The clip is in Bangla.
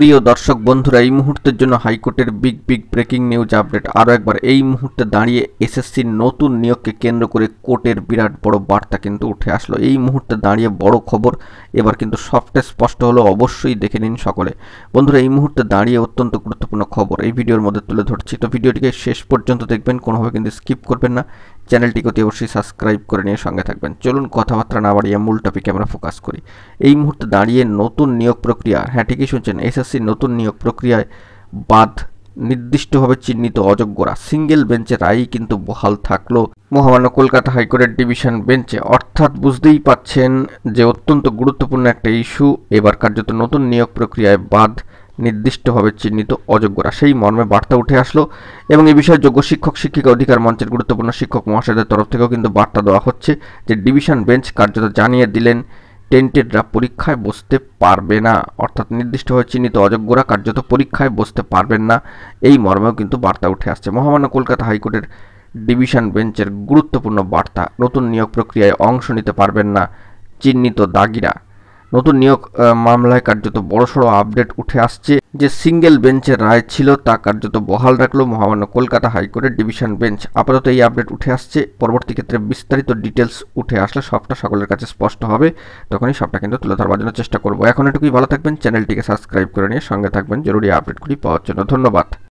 প্রিয় দর্শক বন্ধুরা, এই মুহূর্তের জন্য হাইকোর্টের বিগ ব্রেকিং নিউজ আপডেট। আরও একবার এই মুহূর্তে দাঁড়িয়ে এসএসসির নতুন নিয়োগকে কেন্দ্র করে কোর্টের বিরাট বড় বার্তা কিন্তু উঠে আসলো। এই মুহূর্তে দাঁড়িয়ে বড় খবর এবার কিন্তু সবটাই স্পষ্ট হলো, অবশ্যই দেখে নিন সকলে। বন্ধুরা, এই মুহূর্তে দাঁড়িয়ে অত্যন্ত গুরুত্বপূর্ণ খবর এই ভিডিওর মধ্যে তুলে ধরছি, তো ভিডিওটিকে শেষ পর্যন্ত দেখবেন, কোনোভাবে কিন্তু স্কিপ করবেন না। চ্যানেলটিকে অতি অবশ্যই সাবস্ক্রাইব করে নিয়ে সঙ্গে থাকবেন। চলুন কথাবার্তা না বাড়িয়ে মূল টপিকে আমরা ফোকাস করি। এই মুহূর্তে দাঁড়িয়ে নতুন নিয়োগ প্রক্রিয়া, হ্যাঁ ঠিকই শুনছেন, এসএসসির নতুন নিয়োগ প্রক্রিয়ায় বাদ নির্দিষ্টভাবে চিহ্নিত অযোগ্যরা। সিঙ্গেল বেঞ্চের রায়ই কিন্তু বহাল থাকলো মহামান্য কলকাতা হাইকোর্টের ডিভিশন বেঞ্চে। অর্থাৎ বুঝতেই পাচ্ছেন যে অত্যন্ত গুরুত্বপূর্ণ একটা ইস্যু। এবার কার্যত নতুন নিয়োগ প্রক্রিয়ায় বাদ নির্দিষ্টভাবে চিহ্নিত অযোগ্যরা, সেই মর্মে বার্তা উঠে আসলো। এবং এই বিষয়ে যোগ্য শিক্ষক শিক্ষিকা অধিকার মঞ্চের গুরুত্বপূর্ণ শিক্ষক মহাশয়দের তরফ থেকেও কিন্তু বার্তা দেওয়া হচ্ছে যে ডিভিশন বেঞ্চ কার্যত জানিয়ে দিলেন টেন্টেডরা পরীক্ষায় বসতে পারবে না, অর্থাৎ নির্দিষ্টভাবে চিহ্নিত অযোগ্যরা কার্যত পরীক্ষায় বসতে পারবেন না, এই মর্মেও কিন্তু বার্তা উঠে আসছে। মহামান্য কলকাতা হাইকোর্টের ডিভিশন বেঞ্চের গুরুত্বপূর্ণ বার্তা, নতুন নিয়োগ প্রক্রিয়ায় অংশ নিতে পারবেন না চিহ্নিত দাগিরা। নতুন নিয়োগ মামলায় কার্যত বড়সড় আপডেট উঠে আসছে। যে সিঙ্গেল বেঞ্চের রায় ছিল তা কার্যত বহাল রাখলো মহামান্য কলকাতা হাইকোর্টের ডিভিশন বেঞ্চ। আপাতত এই আপডেট উঠে আসছে, পরবর্তী ক্ষেত্রে বিস্তারিত ডিটেলস উঠে আসলে সবটা সকলের কাছে স্পষ্ট হবে, তখনই সবটা কিন্তু তুলে ধরবার জন্য চেষ্টা করবো। এখন এটুকুই, ভালো থাকবেন, চ্যানেলটিকে সাবস্ক্রাইব করে নিয়ে সঙ্গে থাকবেন জরুরি আপডেটগুলি পাওয়ার জন্য। ধন্যবাদ।